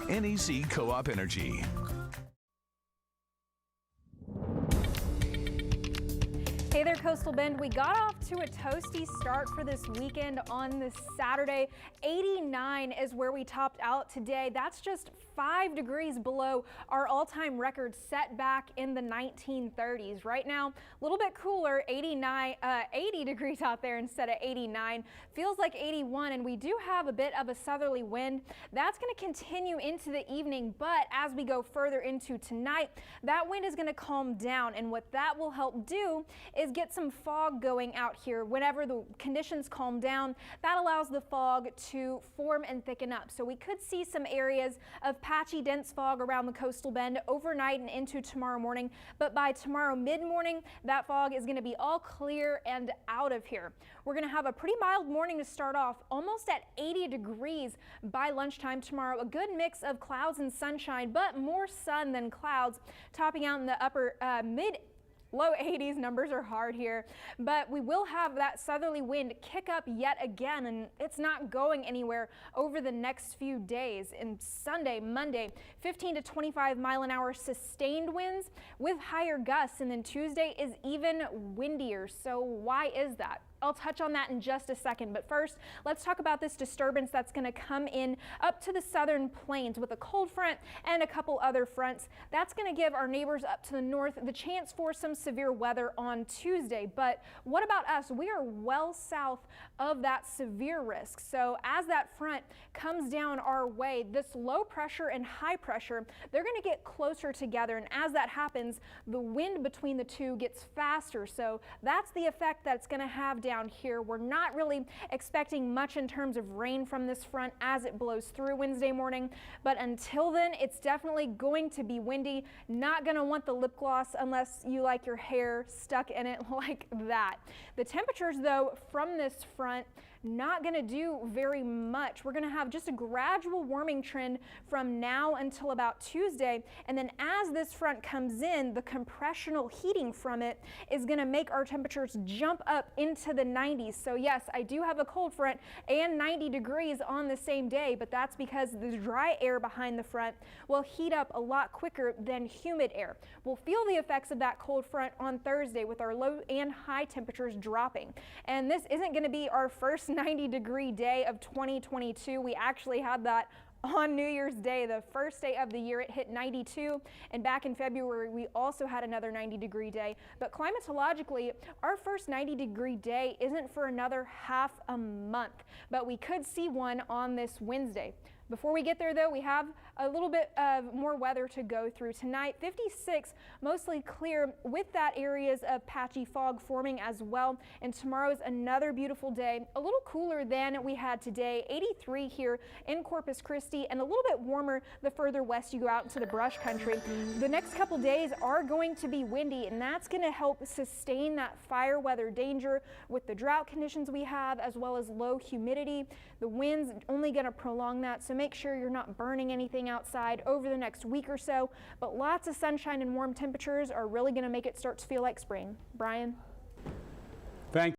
NEC Co-op Energy. Hey there, Coastal Bend. We got off to a toasty start for this weekend on this Saturday. 89 is where we topped out today. That's just 5 degrees below our all-time record set back in the 1930s. Right now, a little bit cooler, 80 degrees out there instead of 89. Feels like 81, and we do have a bit of a southerly wind. That's going to continue into the evening, but as we go further into tonight, that wind is going to calm down, and what that will help do is get some fog going out here. Whenever the conditions calm down, that allows the fog to form and thicken up. So we could see some areas of patchy dense fog around the coastal bend overnight and into tomorrow morning. But by tomorrow mid-morning, that fog is going to be all clear and out of here. We're going to have a pretty mild morning to start off, almost at 80 degrees by lunchtime tomorrow. A good mix of clouds and sunshine, but more sun than clouds, topping out in the upper low 80s. Numbers are hard here, but we will have that southerly wind kick up yet again, and it's not going anywhere over the next few days. And Sunday, Monday, 15 to 25 mile an hour sustained winds with higher gusts, and then Tuesday is even windier. So why is that? I'll touch on that in just a second, but first let's talk about this disturbance that's going to come in up to the southern plains with a cold front and a couple other fronts. That's going to give our neighbors up to the north the chance for some severe weather on Tuesday. But what about us? We are well south of that severe risk. So as that front comes down our way, this low pressure and high pressure, they're going to get closer together, and as that happens, the wind between the two gets faster. So that's the effect that's going to have down here. We're not really expecting much in terms of rain from this front as it blows through Wednesday morning, but until then, it's definitely going to be windy. Not going to want the lip gloss unless you like your hair stuck in it like that. The temperatures, though, from this front, not going to do very much. We're going to have just a gradual warming trend from now until about Tuesday, and then as this front comes in, the compressional heating from it is going to make our temperatures jump up into the 90s. So yes, I do have a cold front and 90 degrees on the same day, but that's because the dry air behind the front will heat up a lot quicker than humid air. We'll feel the effects of that cold front on Thursday with our low and high temperatures dropping. And this isn't going to be our first 90-degree day of 2022. We actually had that on New Year's Day, the first day of the year. It hit 92, and back in February we also had another 90-degree day. But climatologically, our first 90-degree day isn't for another half a month, but we could see one on this Wednesday. Before we get there, though, we have a little bit of more weather to go through. Tonight, 56, mostly clear with that areas of patchy fog forming as well. And tomorrow is another beautiful day, a little cooler than we had today. 83 here in Corpus Christi, and a little bit warmer the further west you go out into the brush country. The next couple days are going to be windy, and that's going to help sustain that fire weather danger with the drought conditions we have, as well as low humidity. The wind's only going to prolong that, so make sure you're not burning anything outside over the next week or so. But lots of sunshine and warm temperatures are really going to make it start to feel like spring. Brian? Thank